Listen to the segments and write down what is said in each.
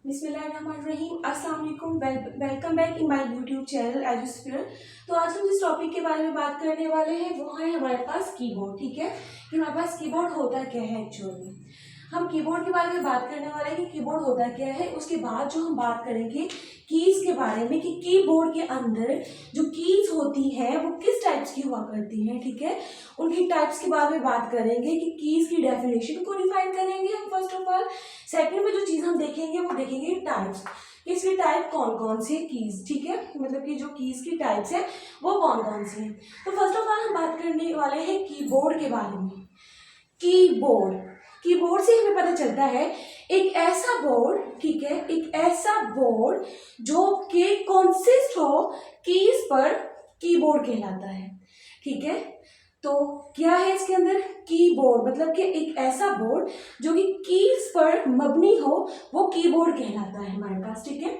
बिस्मिल्लाहिर्रहमानिर्रहीम। अस्सलाम वालेकुम। Welcome back in my YouTube channel Edusphere. तो आज हम जिस टॉपिक के बारे में बात करने वाले हैं वो है हमारे पास कीबोर्ड। ठीक है कि हमारे पास कीबोर्ड होता क्या है एक्चुअली। हम कीबोर्ड के बारे में बात करने वाले हैं कि कीबोर्ड होता क्या है। उसके बाद जो हम बात करेंगे कीज के बारे में कि कीबोर्ड के अंदर जो कीज होती हैं वो किस टाइप्स की हुआ करती हैं। ठीक है, उनकी टाइप्स के बारे में बात करेंगे कि कीज की डेफिनेशन को डिफाइन करेंगे हम फर्स्ट ऑफ ऑल। सेकंड में जो चीज हम देखेंगे वो देखेंगे टाइप्स, इसकी टाइप कौन कौन सी है कीज। ठीक है, मतलब कि जो कीज की टाइप्स है वो कौन कौन सी है। तो फर्स्ट ऑफ ऑल हम बात करने वाले हैं कीबोर्ड के बारे में। कीबोर्ड से हमें पता चलता है एक ऐसा बोर्ड, ठीक है, एक ऐसा बोर्ड जो कि कंसिस्ट हो कीज पर, कीबोर्ड कहलाता है। ठीक है, तो क्या है इसके अंदर कीबोर्ड, मतलब कि एक ऐसा बोर्ड जो कि कीज पर मबनी हो वो कीबोर्ड कहलाता है हमारे पास। ठीक है,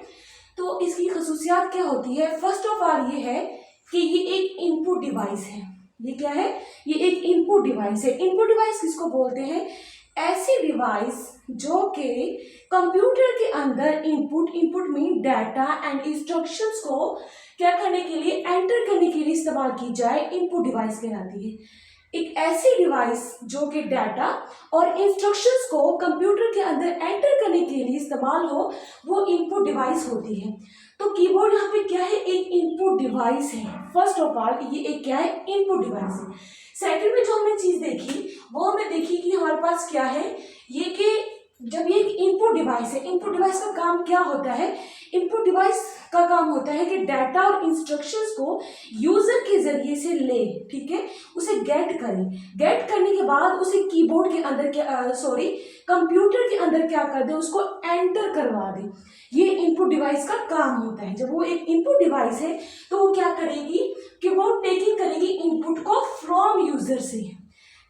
तो इसकी खसूसियात क्या होती है। फर्स्ट ऑफ ऑल ये है कि ये एक इनपुट डिवाइस है। ये क्या है, ये एक इनपुट डिवाइस है। इनपुट डिवाइस किसको बोलते हैं, ऐसी डिवाइस जो कि कंप्यूटर के अंदर input mean data and instructions को क्या करने के लिए, एंटर करने के लिए इस्तेमाल की जाए, इनपुट डिवाइस कहलाती है। एक ऐसी डिवाइस जो कि डाटा और इंस्ट्रक्शंस को कंप्यूटर के अंदर एंटर करने के लिए इस्तेमाल हो वो इनपुट डिवाइस होती है। तो कीबोर्ड यहाँ पे क्या है, एक इनपुट डिवाइस है। फर्स्ट ऑफ ऑल ये एक क्या है, इनपुट डिवाइस है। सेकंड में जो हमने चीज देखी वो हमने देखी कि हमारे पास क्या है, ये कि जब ये एक इनपुट डिवाइस है, इनपुट डिवाइस का काम क्या होता है, इनपुट डिवाइस का काम होता है कि डाटा और इंस्ट्रक्शंस को यूजर के जरिए से ले, ठीक है, उसे गेट करे। गेट करने के बाद उसे कीबोर्ड के अंदर कंप्यूटर के अंदर क्या कर दे, उसको एंटर करवा दे। ये इनपुट डिवाइस का काम होता है। जब वो एक इनपुट डिवाइस है तो वो क्या करेगी कि वो टेकिंग करेगी इनपुट को फ्रॉम यूजर से।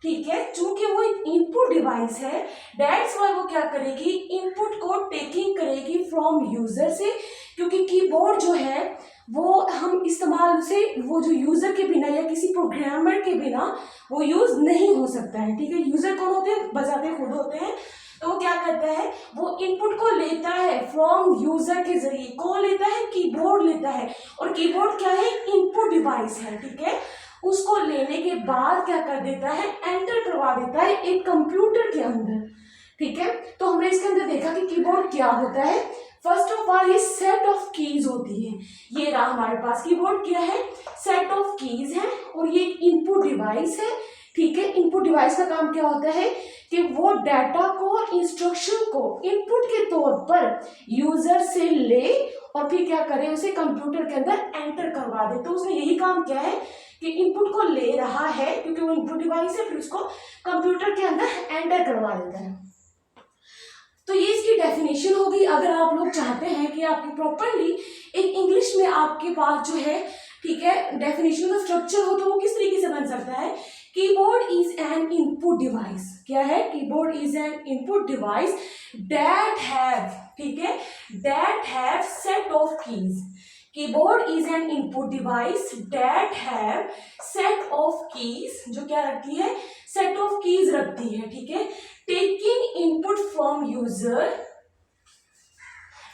ठीक है, चूंकि वो एक इनपुट डिवाइस है दैट्स व्हाई वो क्या करेगी, इनपुट को टेकिंग करेगी फ्रॉम यूजर से, क्योंकि कीबोर्ड जो है वो हम इस्तेमाल से, वो जो यूजर के बिना या किसी प्रोग्रामर के बिना वो यूज नहीं हो सकता है। ठीक है, यूजर कौन होते हैं, बजाते खुद होते हैं। तो वो क्या करता है, वो इनपुट को लेता है फ्रॉम यूजर के जरिए। कौन लेता है, कीबोर्ड लेता है। और कीबोर्ड क्या है, इनपुट डिवाइस है। ठीक है, उसको लेने के बाद क्या कर देता है, एंटर करवा देता है एक कंप्यूटर के अंदर। ठीक है, तो हमने इसके अंदर देखा कि कीबोर्ड क्या होता है। फर्स्ट ऑफ ऑल ये सेट ऑफ कीज होती है। ये रहा हमारे पास कीबोर्ड क्या है, सेट ऑफ कीज है और ये एक इनपुट डिवाइस है। ठीक है, इनपुट डिवाइस का काम क्या होता है कि वो डाटा को और इंस्ट्रक्शन को इनपुट के तौर पर यूजर से ले और फिर क्या करे, उसे कंप्यूटर के अंदर एंटर करवा दे। तो उसने यही काम किया है कि इनपुट को ले रहा है क्योंकि वो इनपुट डिवाइस है, फिर उसको कंप्यूटर के अंदर एंटर करवा देता है। तो ये इसकी डेफिनेशन होगी। अगर आप लोग चाहते हैं कि आपकी प्रॉपरली एक इंग्लिश में आपके पास जो है, ठीक है, डेफिनेशन का स्ट्रक्चर हो तो वो किस तरीके से बन सकता है। Keyboard is an input device. क्या है, keyboard is an input device that have, ठीक है, that have set of keys. Keyboard is an input device that have set of keys, जो क्या रखती है, सेट ऑफ कीज रखती है। ठीक है, टेकिंग इनपुट फ्रॉम यूजर,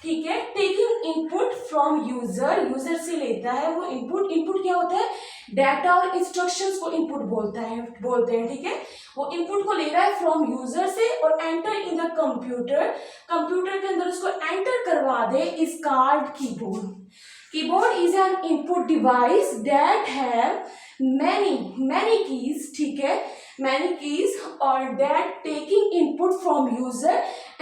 ठीक है, taking input from user, user से लेता है वो इनपुट। इनपुट क्या होता है, डाटा और इंस्ट्रक्शंस को इनपुट बोलते हैं। ठीक है, वो इनपुट को ले रहा है फ्रॉम यूजर से और enter in the computer, computer के अंदर उसको एंटर करवा दे, is called keyboard. Keyboard is an input device that have many keys, ठीक है, many keys और that taking input from user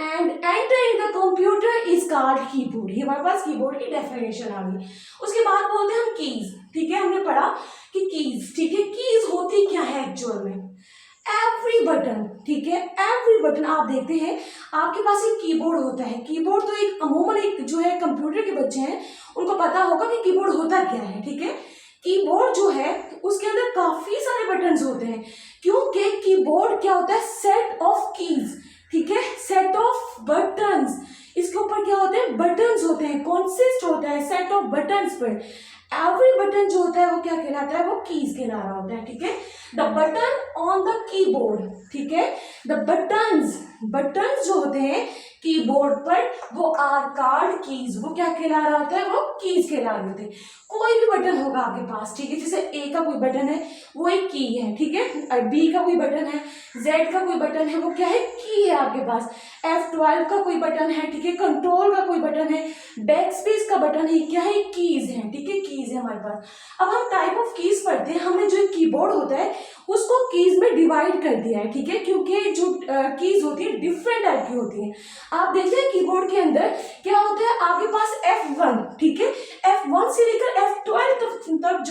and enter in the computer is called keyboard। ये हमारे पास कीबोर्ड की डेफिनेशन आ गई। उसके बाद बोलते हैं हम कीज। ठीक है, हमने पढ़ा कि कीज, ठीक है, कीज होती क्या है एक्चुअल में, एवरी बटन। ठीक है, एवरी बटन आप देखते हैं आपके पास एक कीबोर्ड होता है। कीबोर्ड तो एक अमूमन एक जो है कंप्यूटर के बच्चे हैं उनको पता होगा कि कीबोर्ड होता क्या है। ठीक है, कीबोर्ड जो है उसके अंदर काफी सारे बटन्स होते हैं क्योंकि कीबोर्ड क्या होता है, सेट ऑफ कीज। ठीक है, सेट ऑफ बटन्स, इसके ऊपर क्या होते हैं, बटन्स होते हैं, कॉन्सिस्ट होता है सेट ऑफ बटन्स पर। एवरी बटन जो होता है वो क्या कहलाता है, वो कीज कहला रहा होता है। ठीक है, the button on the keyboard, ठीक है, द बटन्स जो होते हैं कीबोर्ड पर वो आर कार्ड कीज, वो क्या कहला रहा होता है, वो कीज कहला रहे होते हैं। कोई भी बटन होगा आपके पास, ठीक है, जैसे ए का कोई बटन है वो एक की है, ठीक है, बी का कोई बटन है, जेड का कोई बटन है, वो क्या है, की है आपके पास, F12 का कोई बटन है, ठीक है, कंट्रोल का कोई बटन है, बैक स्पेस का बटन है, क्या है, कीज है, ठीक है, कीज है हमारे पास। अब हम टाइप ऑफ कीज पढ़ते हैं, हमने जो कीबोर्ड होता है उसको कीज में डिवाइड कर दिया है, ठीक है, क्योंकि जो कीज होती है डिफरेंट टाइप की होती है। आप देखते हैं कीबोर्ड के अंदर क्या होता है, आपके पास F1, ठीक है, F1 से लेकर F12 तक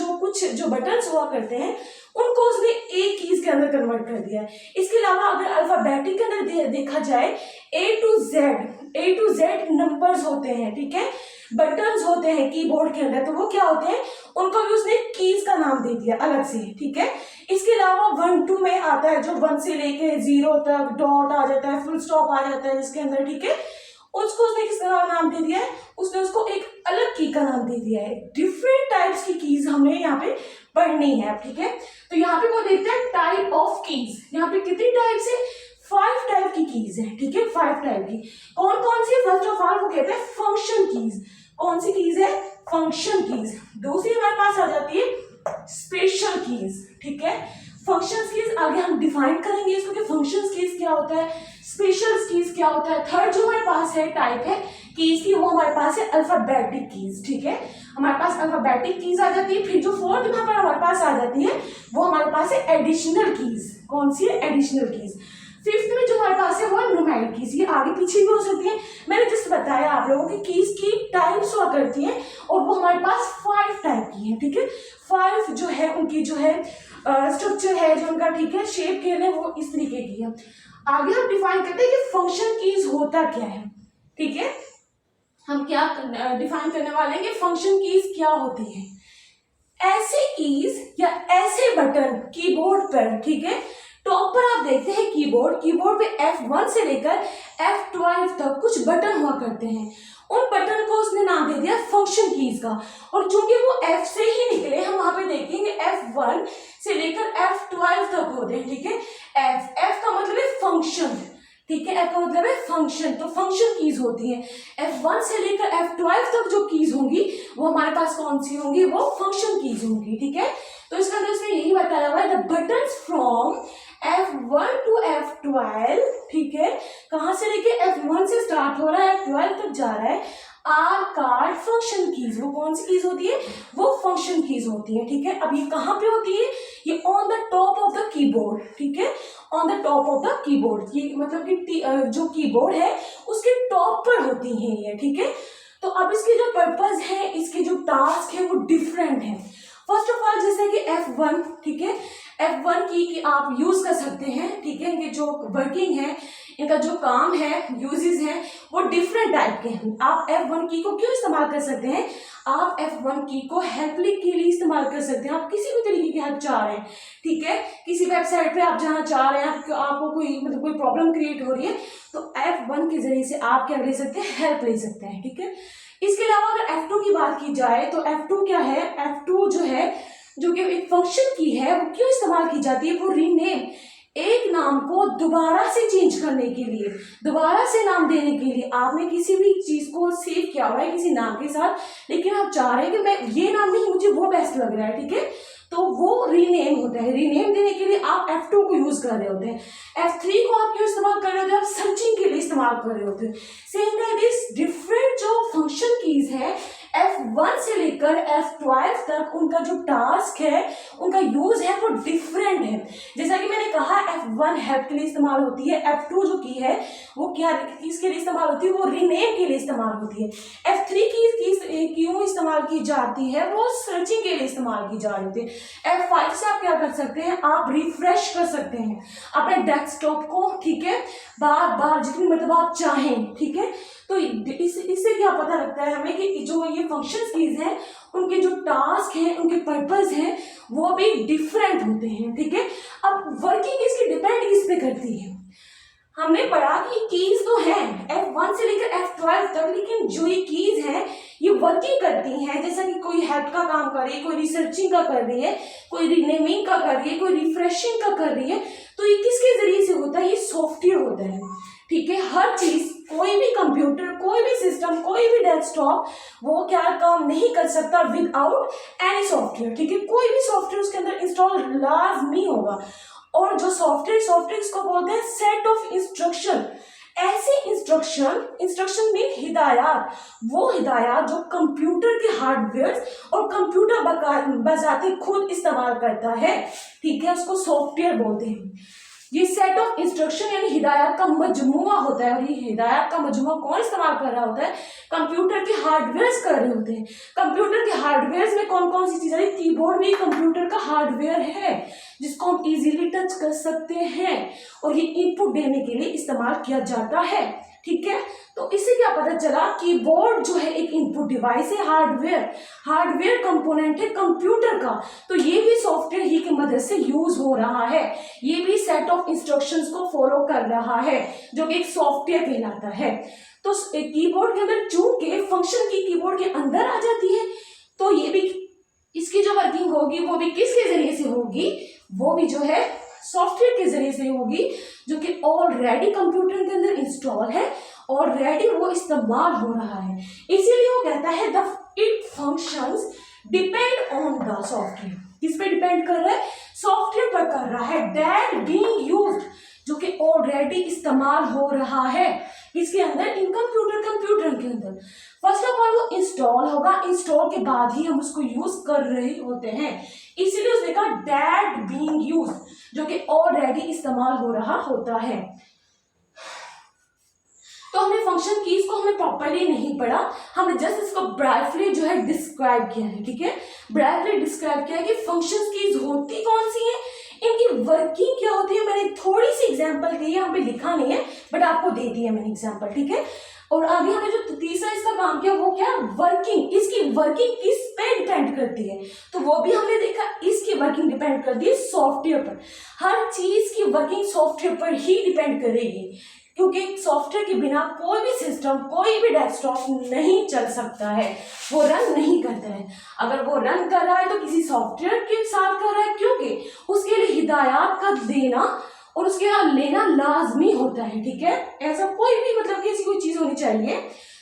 जो बटन्स हुआ करते हैं उनको उसने ए कीज के अंदर कन्वर्ट कर दिया है। इसके अलावा अगर अल्फाबेटिक के अंदर देखा जाए A to Z नंबर्स होते हैं, ठीक है, बटन्स होते हैं कीबोर्ड के अंदर, तो वो क्या होते हैं, उनको भी उसने कीज का नाम दे दिया अलग से, ठीक है। इसके अलावा 1 2 में आता है जो 1 से लेके 0 तक डॉट आ जाता है, फुल स्टॉप आ जाता है इसके अंदर, ठीक है, उसको उसने किसका नाम दे दिया है, उसने उसको एक अलग की का नाम दे दिया है। डिफरेंट टाइप्स की कीज हमने यहाँ पे पढ़नी है, ठीक है। तो यहाँ पे वो देखते हैं टाइप ऑफ कीज, यहाँ पे कितनी टाइप्स है, 5 टाइप की कीज है, ठीक है, 5 टाइप की। कौन कौन सी, फर्स्ट ऑफ ऑल वो कहते हैं फंक्शन कीज। कौन सी कीज है, फंक्शन कीज। दूसरी हमारे पास आ जाती है स्पेशल कीज, ठीक है। फंक्शन कीज आगे हम डिफाइन करेंगे इसको कि फंक्शन कीज क्या होता है, स्पेशल कीज क्या होता है। थर्ड जो हमारे पास है टाइप है कीज की, वो हमारे पास है अल्फाबेटिक कीज, ठीक है, हमारे पास अल्फाबेटिक कीज आ जाती है। फिर जो फोर्थ यहाँ पर हमारे पास आ जाती है वो हमारे पास है एडिशनल कीज। कौन सी है, एडिशनल कीज। फिफ्थ में जो हमारे पास है वो है न्यूमेरिक कीज, ये आगे पीछे भी हो सकती है। मैंने जस्ट बताया आप लोगों की कीज की टाइप्स हुआ करती हैं और वो हमारे पास 5 टाइप की है, ठीक है। 5 जो है उनकी जो है स्ट्रक्चर है जो उनका, ठीक है, शेप के लिए वो इस तरीके की है। आगे हम डिफाइन करते हैं कि फंक्शन कीज होता क्या है, ठीक है। हम क्या डिफाइन करने वाले हैं कि फंक्शन कीज क्या होती है। ऐसे कीज या ऐसे बटन कीबोर्ड पर, ठीक है, टॉप पर आप देखते हैं कीबोर्ड पे F1 से लेकर F12 तक कुछ बटन हुआ करते हैं। उन बटन को उसने नाम दे दिया फंक्शन कीज का, और चूंकि वो F से ही निकले, हम वहां पे देखेंगे F1 से लेकर F12 तक होते हैं, ठीक है। F का मतलब है फंक्शन, ठीक है, F का मतलब है फंक्शन, तो फंक्शन कीज होती है। F1 से लेकर F12 तक जो कीज होंगी वो हमारे पास कौन सी होंगी, वो फंक्शन कीज होंगी, ठीक है। तो इसका अंदर उसने यही बताया हुआ है, the buttons from F1 to F12, ठीक है, कहां से लेके F1 से स्टार्ट हो रहा है F12 तक जा रहा है, आर कार्ड फंक्शन कीज। वो कौन सी कीज होती है, वो फंक्शन कीज होती है, ठीक है। अब ये कहां पे होती है, ये on the top of the keyboard, ठीक है, on the top of the keyboard, ये मतलब कि जो कीबोर्ड है उसके टॉप पर होती है ये, ठीक है। तो अब इसके जो पर्पज है, इसके जो टास्क है वो डिफरेंट है। फर्स्ट ऑफ ऑल जैसे कि F1, ठीक है, F1 की आप यूज कर सकते हैं, ठीक है, इनके जो वर्किंग है, इनका जो काम है, यूजेस हैं, वो डिफरेंट टाइप के हैं। आप F1 की को क्यों इस्तेमाल कर सकते हैं, आप F1 की को हेल्प के लिए इस्तेमाल कर सकते हैं। आप किसी भी तरीके की हेल्प चाह रहे हैं, ठीक है, किसी वेबसाइट पे आप जाना चाह रहे हैं, आपको कोई मतलब कोई प्रॉब्लम क्रिएट हो रही है, तो F1 के जरिए से आप क्या ले सकते हैं, हेल्प ले सकते हैं, ठीक है। इसके अलावा अगर F2 की बात की जाए तो F2 क्या है, F2 जो है, जो कि एक फंक्शन की है, वो क्यों इस्तेमाल की जाती है, वो रीनेम, एक नाम को दोबारा से चेंज करने के लिए, दोबारा से नाम देने के लिए। आपने किसी भी चीज को सेव किया हुआ है किसी नाम के साथ, लेकिन आप चाह रहे हैं कि मैं ये नाम नहीं, मुझे वो बेस्ट लग रहा है, ठीक है, तो वो रीनेम होता है। रीनेम देने के लिए आप F2 को यूज कर रहे होते हैं। F3 को आप क्यों इस्तेमाल कर रहे होते हैं, आप सर्चिंग के लिए इस्तेमाल कर रहे होते हैं। सेम लाइक दिस डिफरेंट जो फंक्शन कीज है F1 से लेकर F12 तक, उनका जो टास्क है, उनका यूज है, वो डिफरेंट है। जैसा कि मैंने कहा F1 हेल्प के लिए इस्तेमाल होती है, F2 जो की है वो क्या किसके लिए इस्तेमाल होती है, वो रीनेम के लिए इस्तेमाल होती है। F3 की क्यों इस्तेमाल की जाती है, वो सर्चिंग के लिए इस्तेमाल की जा रही है। F5 से आप क्या कर सकते हैं, आप रिफ्रेश कर सकते हैं अपने डेस्कटॉप को, ठीक है, बार बार जितनी मतलब आप चाहें, ठीक है। तो इससे क्या पता लगता है हमें कि जो ये फंक्शन कीज हैं, उनके जो टास्क हैं, उनके पर्पस हैं, वो भी डिफरेंट होते हैं, ठीक है। अब वर्किंग इसकी डिपेंड किस पे करती है, हमने पढ़ा कि कीज तो है F1 से लेकर F12 तक, लेकिन जो ये कीज है ये वर्किंग करती हैं, जैसा कि कोई हेल्प का काम कर रही है, कोई रिसर्चिंग का कर रही है, कोई रीनेमिंग का कर रही है, कोई रिफ्रेशिंग का कर रही है, तो ये किसके जरिए से होता है, ये सॉफ्टवेयर होता है, ठीक है। हर चीज, कोई भी कंप्यूटर, कोई भी सिस्टम, कोई भी डेस्कटॉप, वो क्या काम नहीं कर सकता विदाउट एनी सॉफ्टवेयर, ठीक है। कोई भी सॉफ्टवेयर उसके अंदर इंस्टॉल लाजमी होगा। और जो सॉफ्टवेयर इसको बोलते हैं सेट ऑफ इंस्ट्रक्शन। ऐसे इंस्ट्रक्शन मीन हिदायत, वो हिदायत जो कंप्यूटर के हार्डवेयर और कंप्यूटर बजाते खुद इस्तेमाल करता है, ठीक है, उसको सॉफ्टवेयर बोलते हैं। ये सेट ऑफ इंस्ट्रक्शन यानी हिदायत का मजमुआ होता है। और ये हिदायत का मजमुआ कौन इस्तेमाल कर रहा होता है? कंप्यूटर के हार्डवेयर कर रहे होते हैं। कंप्यूटर के हार्डवेयर में कौन कौन सी चीजें हैं? कीबोर्ड भी कंप्यूटर का हार्डवेयर है जिसको हम इजीली टच कर सकते हैं और ये इनपुट देने के लिए इस्तेमाल किया जाता है, ठीक है। तो इससे क्या पता चला, कीबोर्ड जो है एक इनपुट डिवाइस है, हार्डवेयर कंपोनेंट है कंप्यूटर का। तो ये भी सॉफ्टवेयर ही की मदद से यूज हो रहा है, ये भी सेट ऑफ इंस्ट्रक्शंस को फॉलो कर रहा है जो कि एक सॉफ्टवेयर कहलाता है। तो कीबोर्ड के अंदर चूंकि फंक्शन की कीबोर्ड के अंदर आ जाती है, तो ये भी इसकी जो वर्किंग होगी वो भी किसके जरिए से होगी? वो भी जो है सॉफ्टवेयर के जरिए से होगी, जो कि ऑलरेडी कंप्यूटर के अंदर इंस्टॉल है, ऑलरेडी वो इस्तेमाल हो रहा है। इसीलिए वो कहता है the it functions depend on the software. किस पे डिपेंड कर रहा है? सॉफ्टवेयर पर कर रहा है, दैट बीइंग यूज्ड, जो कि ऑलरेडी इस्तेमाल हो रहा है इसके अंदर, इन कंप्यूटर के अंदर। फर्स्ट ऑफ ऑल वो इंस्टॉल होगा, इंस्टॉल के बाद ही हम उसको यूज कर रहे होते हैं, इसीलिए उसने कहा दैट बीइंग यूज्ड, जो कि ऑलरेडी इस्तेमाल हो रहा होता है। तो हमने फंक्शन कीज को हमने प्रॉपर्ली नहीं पढ़ा, हमने जस्ट इसको ब्राइटली जो है डिस्क्राइब किया है, ठीक है। ब्राइटली डिस्क्राइब किया है कि फंक्शन कीज होती कौन सी है, इनकी वर्किंग क्या होती है। मैंने थोड़ी सी एग्जांपल दी है, यहाँ पे लिखा नहीं है बट आपको दे दी है मैंने एग्जांपल, ठीक है। और आगे हमने जो तीसरा इसका काम किया वो क्या? वर्किंग। इसकी वर्किंग किस पे डिपेंड करती है? तो वो भी हमने देखा, इसकी वर्किंग डिपेंड करती है सॉफ्टवेयर पर। हर चीज की वर्किंग सॉफ्टवेयर पर ही डिपेंड करेगी, क्योंकि सॉफ्टवेयर के बिना कोई भी सिस्टम, कोई भी डेस्कटॉप नहीं चल सकता है, वो रन नहीं करता है। अगर वो रन कर रहा है तो किसी सॉफ्टवेयर के साथ कर रहा है, क्योंकि उसके लिए हिदायत का देना और उसके बाद लेना लाजमी होता है, ठीक है। ऐसा कोई भी मतलब कि ऐसी कोई चीज होनी चाहिए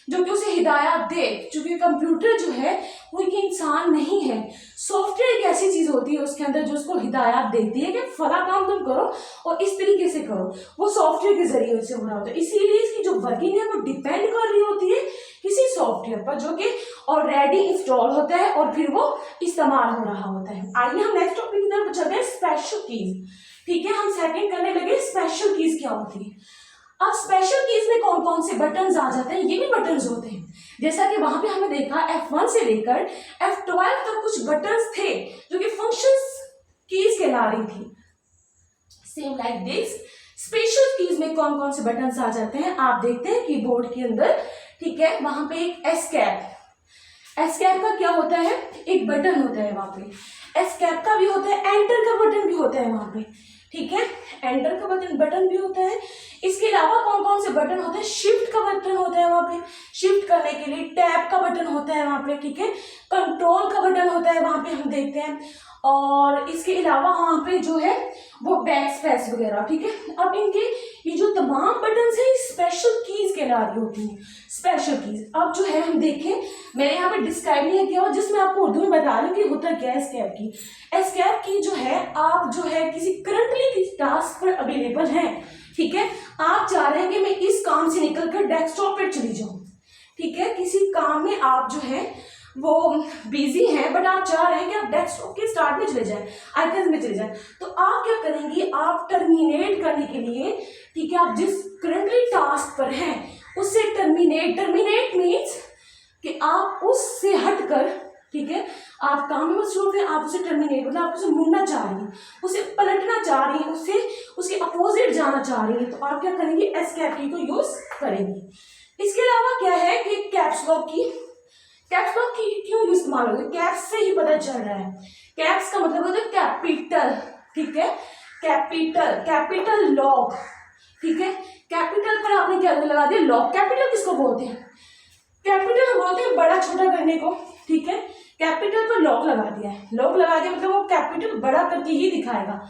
जो कि उसे हिदायत दे, क्योंकि कंप्यूटर जो है वो एक इंसान नहीं है। सॉफ्टवेयर एक ऐसी चीज होती है उसके अंदर जो उसको हिदायत देती है कि फला काम तुम करो और इस तरीके से करो, वो सॉफ्टवेयर के जरिए से हो रहा होता है। इसीलिए इसकी जो वर्किंग है वो डिपेंड कर रही होती है किसी सॉफ्टवेयर पर जो कि ऑलरेडी इंस्टॉल होता है और फिर वो इस्तेमाल हो रहा होता है। आइए हम नेक्स्ट टॉपिक की तरफ चलते हैं, स्पेशल कीज, ठीक है। हम सेकंड करने लगे स्पेशल कीज क्या होती है। अब स्पेशल कीज में कौन कौन से बटन्स आ जाते हैं? ये भी बटन्स होते हैं, जैसा कि वहां पे हमने देखा F1 से लेकर F12 तक कुछ बटन्स थे जो कि फंक्शंस कीज कहला रही थी। Same like this special keys में कौन कौन से बटन्स आ जाते हैं आप देखते हैं कीबोर्ड के अंदर, ठीक है। वहां पे एक एस्केप का क्या होता है? एक बटन होता है वहां पे। एस्केप का भी होता है, एंटर का बटन भी होता है वहां पे, ठीक है। एंटर का बटन भी होता है। इसके अलावा कौन कौन से बटन होते हैं? शिफ्ट का बटन होता है वहां पे, शिफ्ट करने के लिए टैब का बटन होता है वहां पे, ठीक है। कंट्रोल का बटन होता है वहां पे, हम देखते हैं। और इसके अलावा वहां पे जो है वो बैक स्पेस वगैरह, ठीक है। अब इनके ये जो तमाम बटन है स्पेशल कीज कहला रही होती है, स्पेशल कीज। अब जो है हम देखें, मैंने यहाँ पे डिस्क्राइब नहीं किया और जिसमें आपको उर्दू में बता रही हूँ कि होता क्या है एस्केप की। एस्केप की जो है, आप जो है किसी करंटली टास्क पर अवेलेबल हैं, ठीक है। आप चाह रहे हैं कि मैं इस काम से निकलकर डेस्कटॉप पर चली जाऊं, ठीक है। किसी काम में आप जो है वो बिजी हैं बट आप चाह रहे हैं कि आप डेस्कटॉप के स्टार्ट में चले जाएं, आइकन्स में चले जाएं। तो आप क्या करेंगे? आप टर्मिनेट करने के लिए, ठीक है, आप जिस करंटली टास्क पर हैं उससे टर्मिनेट मीन्स कि आप उससे हटकर, ठीक है, आप काम में मसरूफ हैं, आप उसे टर्मिनेट मतलब आप उसे मुड़ना चाह रही हैं, उसे पलटना चाह रही हैं, उसके अपोजिट जाना चाह रही हैं, तो आप क्या करेंगे? एस्केप की को यूज करेंगे। इसके अलावा क्या है कि कैप्स लॉक की क्यों इस्तेमाल होगी? कैप्स से ही पता चल रहा है। कैप्स का मतलब होता है कैपिटल, ठीक है। कैपिटल लॉक, ठीक है। कैपिटल पर आपने क्या लगा दिया? लॉक। कैपिटल किसको बोलते हैं? कैपिटल बोलते हैं बड़ा छोटा करने को, ठीक है। कैपिटल पर लॉक लगा दिया है, लॉक लगा दिया मतलब वो कैपिटल बड़ा करके ही दिखाएगा।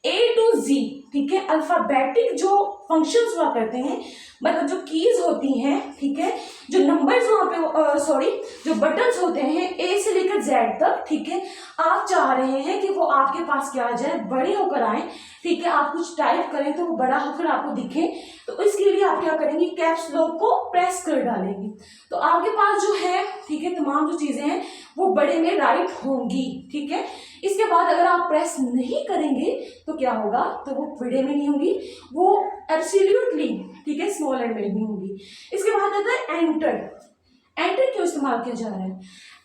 A to Z, ठीक है, अल्फाबेटिक जो फंक्शंस हुआ करते हैं, मतलब जो कीज होती हैं, ठीक है, जो नंबर्स वहाँ पे जो बटन्स होते हैं ए से लेकर जेड तक, ठीक है, आप चाह रहे हैं कि वो आपके पास क्या आ जाए, बड़े होकर आए, ठीक है, आप कुछ टाइप करें तो वो बड़ा होकर आपको दिखे, तो इसके लिए आप क्या करेंगे, कैप्स लॉक को प्रेस कर डालेंगे, तो आपके पास जो है, ठीक है, तमाम जो चीजें हैं वो बड़े में राइट होंगी, ठीक है। इसके बाद अगर आप प्रेस नहीं करेंगे तो क्या होगा, तो वो बड़े में नहीं होंगी, वो एब्सोल्युटली, ठीक है, स्मॉल एंड में नहीं होंगी। इसके बाद आता है एंटर। एंटर क्यों इस्तेमाल किया जा रहा है,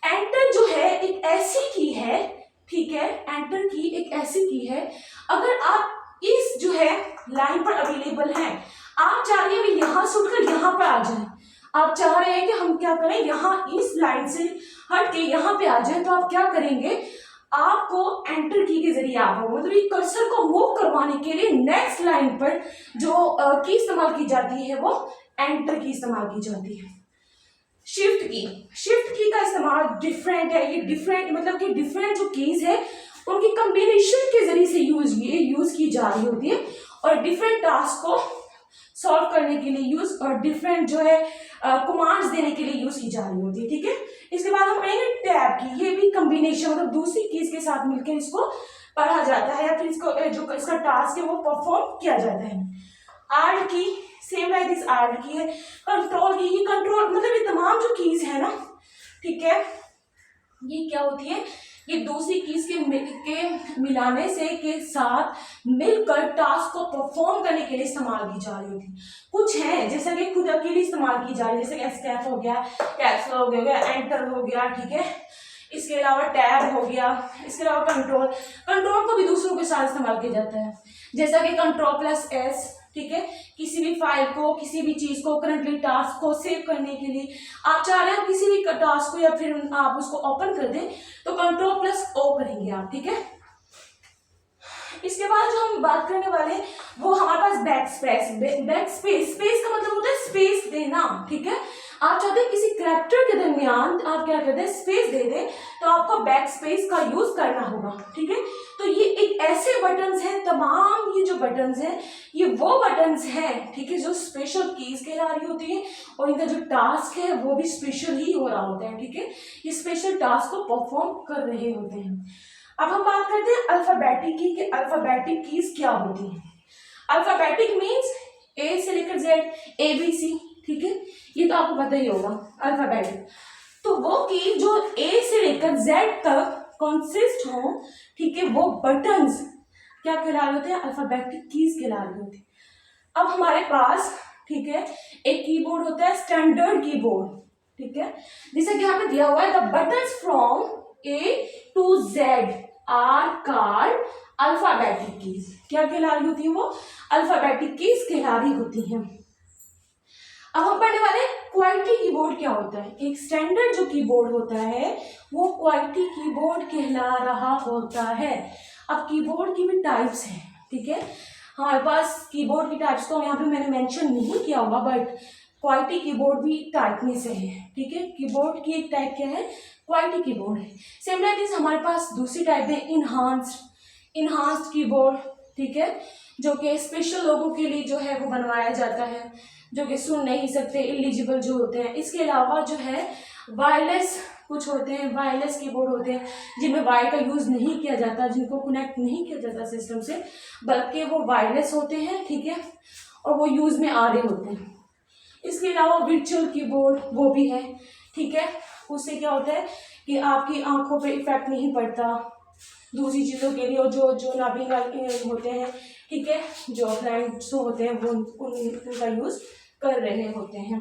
एंटर जो है एक ऐसी की है, ठीक है, एंटर की एक ऐसी की है, अगर आप इस जो है लाइन पर अवेलेबल हैं, आप चाह रहे हैं यहां से उठकर यहां पर आ जाए, आप चाह रहे हैं कि हम क्या करें, यहां इस लाइन से हट के यहां पे आ जाए, तो आप क्या करेंगे, आपको एंटर की के जरिए आप मतलब ये कर्सर को मूव करवाने के लिए नेक्स्ट लाइन पर जो की इस्तेमाल की जाती है वो एंटर की इस्तेमाल की जाती है। शिफ्ट की का इस्तेमाल डिफरेंट है, ये डिफरेंट मतलब कि डिफरेंट जो कीज है उनकी कॉम्बिनेशन के जरिए से यूज की जा रही होती है, और डिफरेंट टास्क को सॉल्व करने के लिए यूज, और डिफरेंट जो है कमांड्स देने के लिए यूज की जा रही होती है, ठीक है। इसके बाद हम पढ़ेंगे टैब की, ये भी कॉम्बिनेशन मतलब दूसरी कीज के साथ मिलकर इसको पढ़ा जाता है, या फिर इसको जो इसका टास्क है वो परफॉर्म किया जाता है। आर्ट की सेम लाइक दिस, आर्ट की है। कंट्रोल की, ये कंट्रोल मतलब ये तमाम जो कीज है ना, ठीक है, ये क्या होती है, ये दूसरी कीज के मिलाने से के साथ मिलकर टास्क को परफॉर्म करने के लिए इस्तेमाल की जा रही होती। कुछ है जैसा कि खुद अकेली इस्तेमाल की जा रही है, जैसे कि एस्केप हो गया, कैप्स लॉक हो गया, एंटर हो गया, ठीक है, इसके अलावा टैब हो गया, इसके अलावा कंट्रोल को भी दूसरों के साथ इस्तेमाल किया जाता है, जैसा कि Ctrl+S, ठीक है, किसी भी फाइल को, किसी भी चीज को, करंटली टास्क को सेव करने के लिए आप चाह रहे हैं किसी भी टास्क को या फिर आप उसको ओपन कर दें तो Ctrl+O करेंगे आप, ठीक है। इसके बाद जो हम बात करने वाले हैं वो हमारे पास बैक स्पेस का मतलब होता है स्पेस देना, ठीक है। आप चाहते हैं किसी कैरेक्टर के दरमियान आप क्या करते हैं, स्पेस दे दें, तो आपको बैक स्पेस का यूज करना होगा, ठीक है। तो ये एक ऐसे बटन्स हैं, तमाम ये जो बटन्स हैं ये वो बटन्स हैं, ठीक है, जो स्पेशल कीज कहला रही होती है, और इनका जो टास्क है वो भी स्पेशल ही हो रहा होता है, ठीक है, ये स्पेशल टास्क को परफॉर्म कर रहे होते हैं। अब हम बात करते हैं अल्फाबेटिक की, कि अल्फाबेटिक कीज क्या होती हैं। अल्फाबेटिक मीन्स ए से लेकर जेड, ABC, ठीक है, ये तो आपको पता ही होगा अल्फाबेटिक। तो वो की जो ए से लेकर जेड तक कंसिस्ट हो, ठीक है, वो बटन्स क्या कहला रहे होते हैं, अल्फाबेटिक कीज कहला रहे होते हैं। अब हमारे पास, ठीक है, एक कीबोर्ड होता है स्टैंडर्ड कीबोर्ड, ठीक है, जैसे कि यहाँ पे दिया हुआ है the buttons from A to Z are called alphabetic keys. क्या कहला रही होती है वो, अल्फाबेटिक कीज कहला रही होती हैं। अब हम पढ़ने वाले क्वालिटी कीबोर्ड क्या होता है। एक स्टैंडर्ड जो कीबोर्ड होता है वो क्वालिटी कीबोर्ड कहला रहा होता है। अब कीबोर्ड की भी टाइप्स हैं, ठीक है, हमारे पास कीबोर्ड की टाइप्स को यहाँ पे मैंने मेंशन नहीं किया होगा, बट क्वालिटी कीबोर्ड भी टाइप में से है, ठीक है। कीबोर्ड की एक टाइप क्या है, क्वालिटी कीबोर्ड है। सेम लाइक दिस हमारे पास दूसरी टाइप है इनहांस्ड कीबोर्ड, ठीक है, जो कि स्पेशल लोगों के लिए जो है वो बनवाया जाता है, जो कि सुन नहीं सकते, इलिजिबल जो होते हैं। इसके अलावा जो है वायरलेस कुछ होते हैं, वायरलेस कीबोर्ड होते हैं जिनमें वायर का यूज नहीं किया जाता, जिनको कनेक्ट नहीं किया जाता सिस्टम से, बल्कि वो वायरलेस होते हैं, ठीक है, और वो यूज में आ रहे होते हैं। इसके अलावा वर्चुअल कीबोर्ड वो भी है, ठीक है, उससे क्या होता है कि आपकी आंखों पे इफेक्ट नहीं पड़ता दूसरी चीज़ों के लिए, और जो नाबीना होते हैं, ठीक है, जो क्लाइंट्स होते हैं वो उनका यूज कर रहे होते हैं।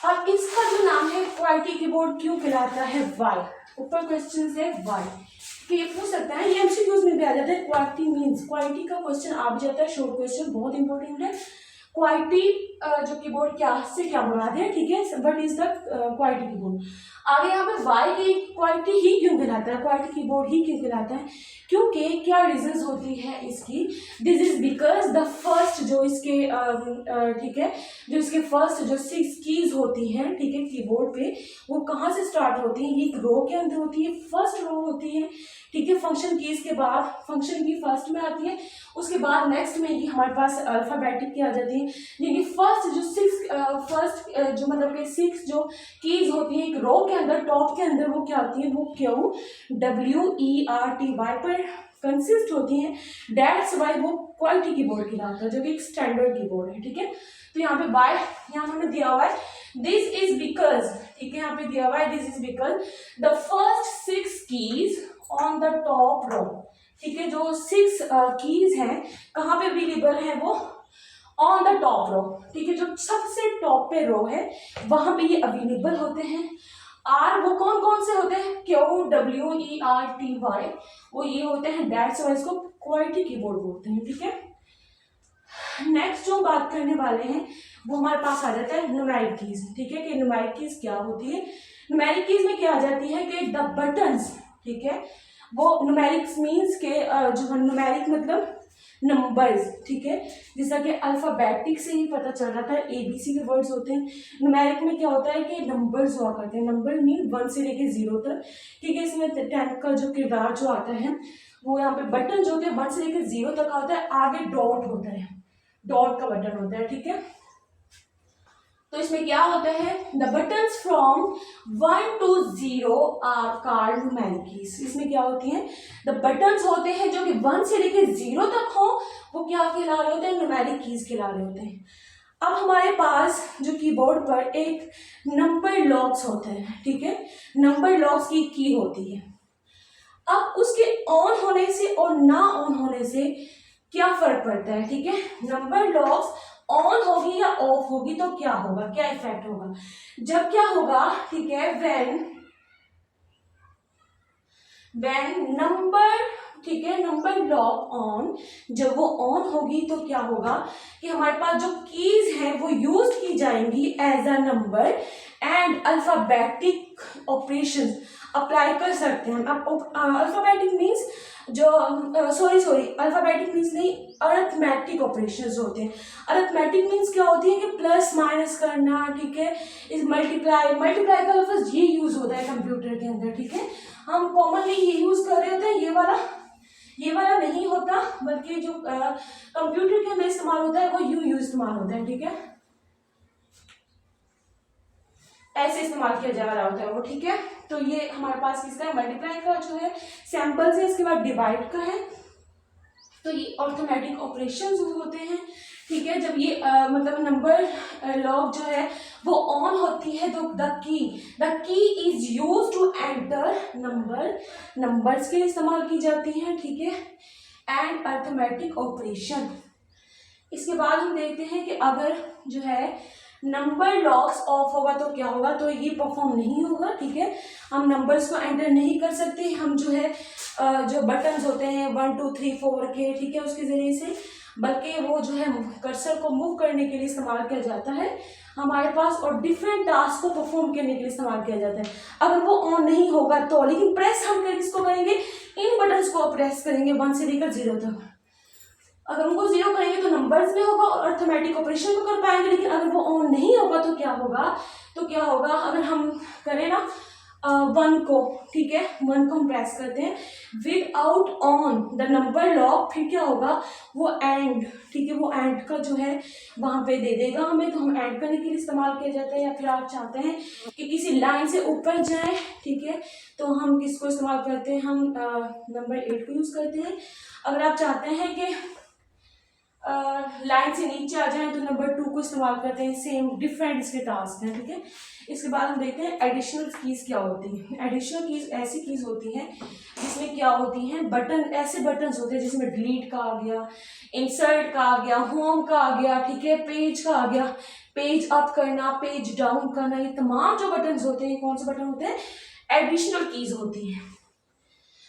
अब इसका जो नाम है क्वालिटी कीबोर्ड क्यों कहलाता है, वाई, ऊपर क्वेश्चन है वाई, कि ये पूछ सकता है, ये एमसीक्यूज में भी आ जाता है। क्वालिटी मीन्स, क्वालिटी का क्वेश्चन आ भी जाता है, शॉर्ट क्वेश्चन बहुत इंपॉर्टेंट है। क्वालिटी जो कीबोर्ड क्या से क्या मुराद है, ठीक है, but is the quality keyboard. आगे यहाँ पे वाई की क्वालिटी ही क्यों कहलाता है, क्वालिटी कीबोर्ड ही क्यों कहलाता है, क्योंकि क्या रीजंस होती है इसकी, this is because the first जो इसके ठीक है, जो इसके फर्स्ट जो 6 कीज होती हैं, ठीक है, कीबोर्ड पे, वो कहाँ से स्टार्ट होती हैं? ये एक रो के अंदर होती है, फर्स्ट रो होती है, ठीक है। फंक्शन कीज के बाद फंक्शन की फर्स्ट में आती है, उसके बाद नेक्स्ट में ये हमारे पास अल्फाबेटिक की आ जाती है, जिनकी फर्स्ट जो 6 फर्स्ट जो मतलब कि 6 जो कीज होती है एक रो के अंदर, टॉप के अंदर, वो क्या होती है? वो QWERTY पर कंसिस्ट होती हैं। दैट्स वाई वो क्वालिटी कीबोर्ड कहलाता है, जो कि एक स्टैंडर्ड कीबोर्ड है, ठीक है। तो यहाँ पे बाय यहाँ हमने दिया हुआ है दिस इज बिकॉज, ठीक है, यहाँ पे दिया हुआ है this is because the first 6 keys on the top row, ठीक है। जो 6 कीज हैं कहाँ पे अवेलेबल है? वो ऑन द टॉप रो, ठीक है, जो सबसे टॉप पे रो है वहां पे ये अवेलेबल होते हैं। आर वो कौन कौन से होते हैं? QWERTY, वो ये होते हैं। दैट्स वाई इसको क्वालिटी कीबोर्ड बोलते हैं, ठीक है। नेक्स्ट जो बात करने वाले हैं वो हमारे पास आ जाता है न्यूमेरिक कीज, ठीक है, कि न्यूमेरिक कीज क्या होती है? न्यूमेरिक कीज में क्या आ जाती है कि द बटन्स, ठीक है, वो न्यूमेरिक्स मीन्स के जो न्यूमेरिक मतलब नंबर्स, ठीक है, जैसा कि अल्फाबेटिक से ही पता चल रहा था ABC के वर्ड्स होते हैं। न्यूमेरिक में क्या होता है कि नंबर्स हुआ करते हैं। नंबर मीन 1 से लेके 0 तक, ठीक है। इसमें 10 का जो किरदार जो आता है वो यहाँ पे बटन जो होते हैं 1 से लेकर 0 तक आता है, आगे डॉट होता है, डॉट का बटन होता है, ठीक है। तो इसमें क्या होता है? The buttons from 1 to 0 are called numeric keys. इसमें क्या होती हैं? द बटन्स होते हैं जो कि 1 से लेकर 0 तक हो, वो क्या कहला रहे होते हैं? न्यूमेरिक कीज कहला रहे होते हैं। अब हमारे पास जो कीबोर्ड पर एक नंबर लॉक्स होते हैं, ठीक है, नंबर लॉक्स की की होती है। अब उसके ऑन होने से और ना ऑन होने से क्या फर्क पड़ता है? ठीक है, नंबर लॉक्स ऑन होगी या ऑफ होगी तो क्या होगा, क्या इफेक्ट होगा? जब क्या होगा, ठीक है, व्हेन नंबर, ठीक है, नंबर लॉक ऑन, जब वो ऑन होगी तो क्या होगा कि हमारे पास जो कीज हैं वो यूज की जाएंगी as a number and alphabetic operation apply कर सकते हैं हम। अल्फाबेटिक मीन्स जो अल्फाबेटिक मीन्स नहीं, अरिथमेटिक ऑपरेशंस होते हैं। अरिथमेटिक मीन्स क्या होती है कि प्लस माइनस करना, ठीक है, इस मल्टीप्लाई का लफ्ज ये यूज होता है कंप्यूटर के अंदर, ठीक है। हम कॉमनली ये यूज कर रहे होते हैं, ये वाला नहीं होता, बल्कि जो कंप्यूटर के अंदर इस्तेमाल होता है वो यूज इस्तेमाल होता है, ठीक है, ऐसे इस्तेमाल किया जा रहा होता है वो, ठीक है। तो ये हमारे पास किसका है? मल्टीप्लाई का जो है सैंपल से, इसके बाद डिवाइड का है। तो ये अरिथमेटिक ऑपरेशंस होते हैं, ठीक है। जब ये मतलब नंबर लॉक जो है वो ऑन होती है तो the key is use to enter numbers के लिए इस्तेमाल की जाती है, ठीक है, एंड अरिथमेटिक ऑपरेशन। इसके बाद हम देखते हैं कि अगर जो है नंबर लॉक्स ऑफ होगा तो क्या होगा, तो ये परफॉर्म नहीं होगा, ठीक है। हम नंबर्स को एंटर नहीं कर सकते, हम जो है जो बटन्स होते हैं 1 2 3 4 के, ठीक है, उसके जरिए से, बल्कि वो जो है कर्सर को मूव करने के लिए इस्तेमाल किया जाता है हमारे पास, और डिफरेंट टास्क को परफॉर्म करने के लिए इस्तेमाल किया जाता है। अगर वो ऑन नहीं होगा तो, लेकिन प्रेस हम किसको करेंगे? इन बटन्स को प्रेस करेंगे 1 से लेकर 0 तक। अगर उनको 0 करेंगे तो नंबर्स में होगा और अरिथमेटिक ऑपरेशन को कर पाएंगे, लेकिन अगर वो ऑन नहीं होगा तो क्या होगा, अगर हम करें ना 1 को, ठीक है, 1 को हम प्रेस करते हैं without on the number lock, फिर क्या होगा, वो एंड, ठीक है, वो एंड का जो है वहां पे दे देगा हमें, तो हम एंड करने के लिए इस्तेमाल किया जाता है। या फिर आप चाहते हैं कि किसी लाइन से ऊपर जाए, ठीक है, तो हम किसको इस्तेमाल करते हैं? हम नंबर 8 को यूज करते हैं। अगर आप चाहते हैं कि लाइन से नीचे आ जाए तो नंबर 2 को इस्तेमाल करते हैं। सेम डिफरेंट इसके टास्क हैं, ठीक है। इसके बाद हम देखते हैं एडिशनल कीज क्या होती हैं। एडिशनल कीज ऐसी कीज होती हैं जिसमें क्या होती हैं, बटन, ऐसे बटन्स होते हैं जिसमें डिलीट का आ गया, इंसर्ट का आ गया, होम का आ गया, ठीक है, पेज का आ गया, पेज अप करना, पेज डाउन करना, ये तमाम जो बटन्स होते हैं, कौन से बटन होते हैं? एडिशनल कीज होती हैं।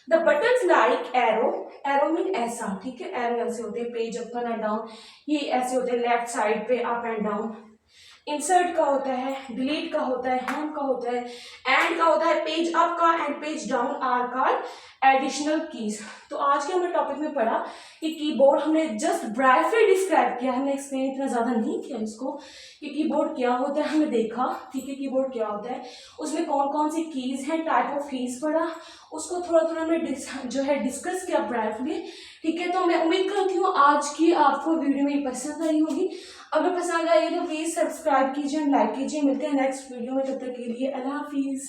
The buttons like arrow mean ऐसा, ठीक है, एरो ऐसे होते हैं, पेज अप एंड डाउन, ये ऐसे होते हैं लेफ्ट साइड पे अप एंड डाउन। इंसर्ट का होता है, डिलीट का होता है, होम का होता है, एंड का होता है, पेज अप का and page down are called additional keys. तो आज के हमने टॉपिक में पढ़ा कि कीबोर्ड हमने जस्ट ब्राइटली डिस्क्राइब किया, हमने एक्सप्लेन इतना ज़्यादा नहीं किया इसको कि कीबोर्ड क्या होता है, हमने देखा ठीक है कीबोर्ड क्या होता है, उसमें कौन कौन सी कीज़ हैं, टाइप ऑफ कीज़ पढ़ा, उसको थोड़ा थोड़ा हमने जो है डिस्कस किया ब्राइटली। ठीक है, तो मैं उम्मीद करती हूँ आज की आपको वीडियो में पसंद आई होगी। अगर पसंद आई तो प्लीज़ सब्सक्राइब कीजिए, लाइक कीजिए। मिलते हैं नेक्स्ट वीडियो में, तब तक के लिए अल्लाह हाफिज़।